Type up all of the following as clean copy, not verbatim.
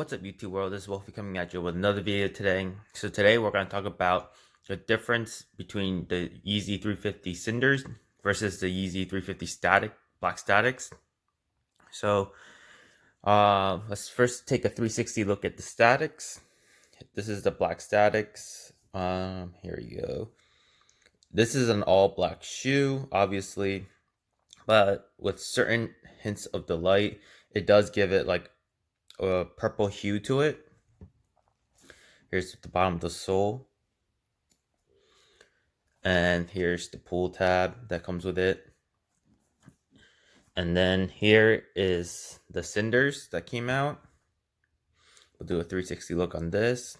What's up, YouTube world? This is Wolfie coming at you with another video today. So today we're going to talk about the difference between the Yeezy 350 Cinders versus the Yeezy 350 Black Statics. So let's first take a 360 look at the statics. This is the Black Statics. Here we go. This is an all black shoe, obviously, but with certain hints of the light, it does give it like a purple hue to it. Here's the bottom of the sole. And here's the pull tab that comes with it. And then here is the Cinders that came out. We'll do a 360 look on this.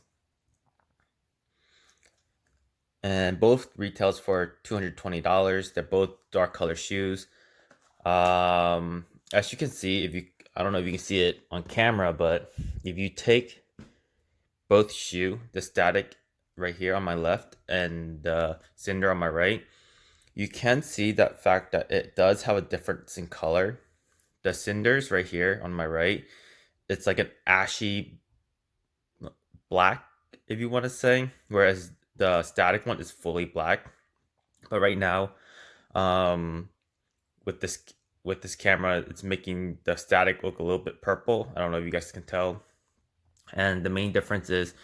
And both retails for $220. They're both dark color shoes. As you can see, I don't know if you can see it on camera, but if you take both shoe, the static right here on my left and the Cinder on my right, you can see that fact that it does have a difference in color. The Cinders right here on my right, it's like an ashy black, if you want to say, whereas the static one is fully black. But right now, with this camera, it's making the static look a little bit purple. I don't know if you guys can tell. And the main difference is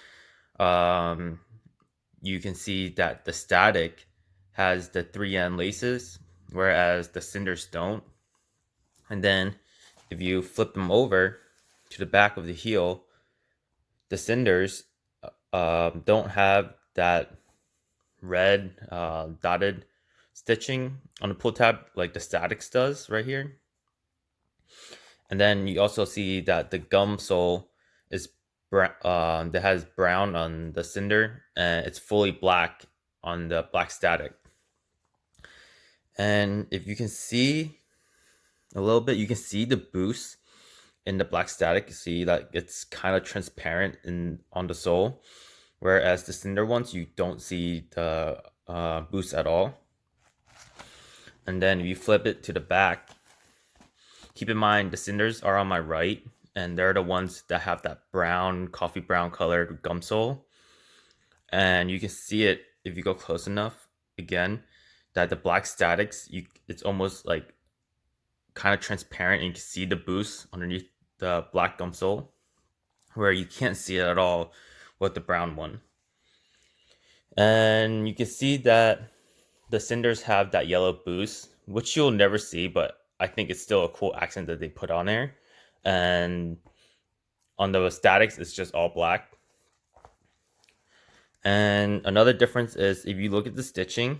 you can see that the static has the 3N laces, whereas the Cinders don't. And then if you flip them over to the back of the heel, the Cinders don't have that red dotted stitching on the pull tab like the Statics does right here. And then you also see that the gum sole is that has brown on the Cinder, and it's fully black on the Black Static. And if you can see a little bit, you can see the boost in the Black Static. You see that it's kind of transparent on the sole, whereas the Cinder ones, you don't see the boost at all. And then if you flip it to the back, keep in mind the Cinders are on my right, and they're the ones that have that coffee brown colored gum sole. And you can see it if you go close enough, again, that the Black Statics, it's almost like kind of transparent, and you can see the boost underneath the black gum sole, where you can't see it at all with the brown one. And you can see that the Cinders have that yellow boost, which you'll never see, but I think it's still a cool accent that they put on there. And on the Statics, it's just all black. And another difference is if you look at the stitching,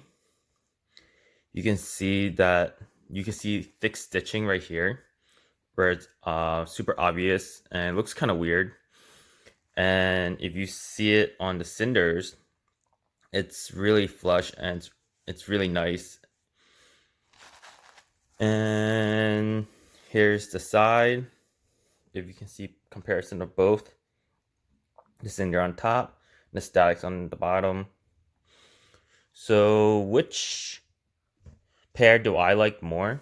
you can see thick stitching right here, where it's super obvious and it looks kind of weird. And if you see it on the Cinders, it's really flush and it's really nice. And here's the side. If you can see comparison of both, the Cinder on top, the Statics on the bottom. So which pair do I like more?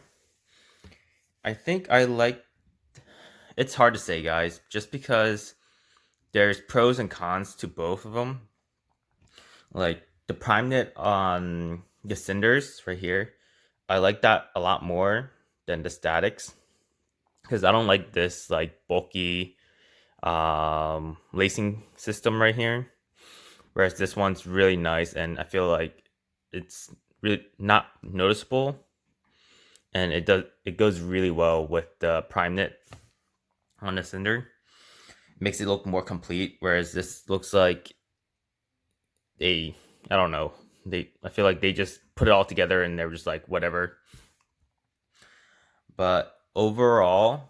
I think it's hard to say, guys, just because there's pros and cons to both of them. Like the prime knit on the Cinders right here, I like that a lot more than the Statics, because I don't like this like bulky lacing system right here, whereas this one's really nice, and I feel like it's really not noticeable, and it goes really well with the prime knit on the Cinder. It makes it look more complete, whereas this looks like I don't know, I feel like they just put it all together and they were just like whatever. But overall,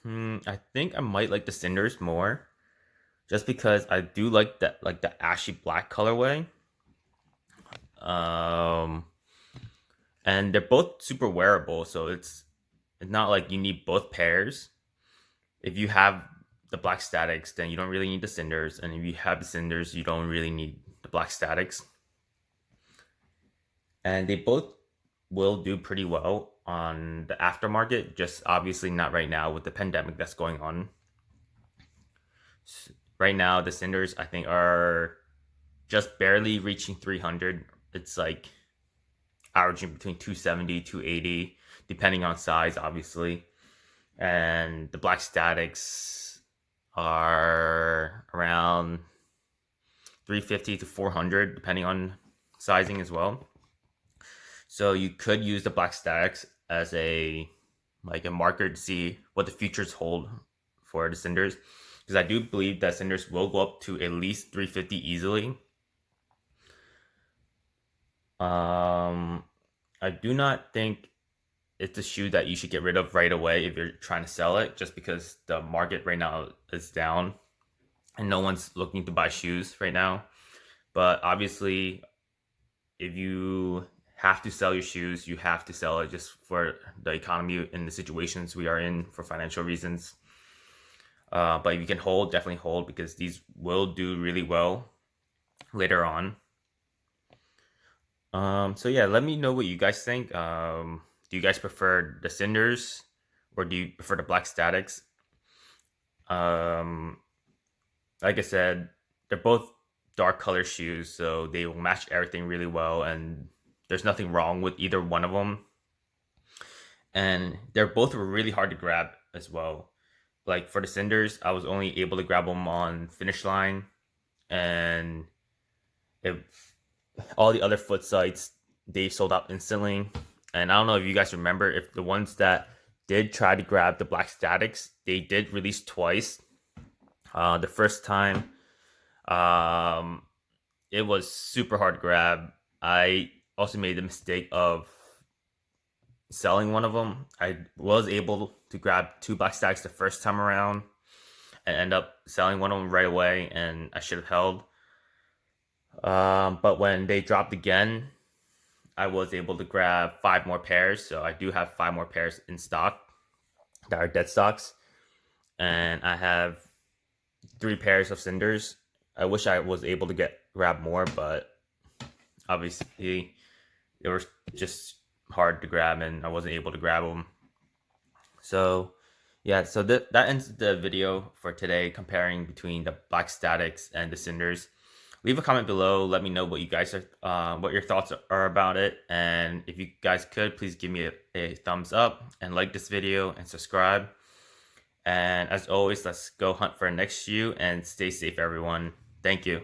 I think I might like the Cinders more, just because I do like the ashy black colorway. And they're both super wearable, so it's not like you need both pairs. If you have the Black Statics, then you don't really need the Cinders, and if you have the Cinders, you don't really need the Black Statics. And they both will do pretty well on the aftermarket, just obviously not right now with the pandemic that's going on. Right now, the Cinders I think are just barely reaching 300. It's like averaging between 270, 280, depending on size, obviously. And the Black Statics are around 350 to 400, depending on sizing as well. So you could use the Black Statics as a marker to see what the futures hold for the Cinders, because I do believe that Cinders will go up to at least 350 easily. I do not think it's a shoe that you should get rid of right away if you're trying to sell it, just because the market right now is down and no one's looking to buy shoes right now. But obviously, if you have to sell your shoes, you have to sell it just for the economy and the situations we are in for financial reasons. But if you can hold, definitely hold, because these will do really well later on. So yeah, let me know what you guys think. Do you guys prefer the Cinders or do you prefer the Black Statics? Um, like I said, they're both dark color shoes, so they will match everything really well, and there's nothing wrong with either one of them. And they're both really hard to grab as well. Like for the Cinders, I was only able to grab them on Finish Line, and if all the other foot sites, they sold out instantly. And I don't know if you guys remember, if the ones that did try to grab the Black Statics, they did release twice. The first time, um, it was super hard to grab. I also made the mistake of selling one of them. I was able to grab two Black Statics the first time around and end up selling one of them right away, and I should have held. But when they dropped again, I was able to grab 5 more pairs. So I do have 5 more pairs in stock that are dead stocks. And I have 3 pairs of Cinders. I wish I was able to grab more, but obviously they were just hard to grab and I wasn't able to grab them. So yeah, so that ends the video for today, comparing between the Black Statics and the Cinders. Leave a comment below. Let me know what you guys are, what your thoughts are about it. And if you guys could, please give me a thumbs up and like this video and subscribe. And as always, let's go hunt for our next shoe and stay safe, everyone. Thank you.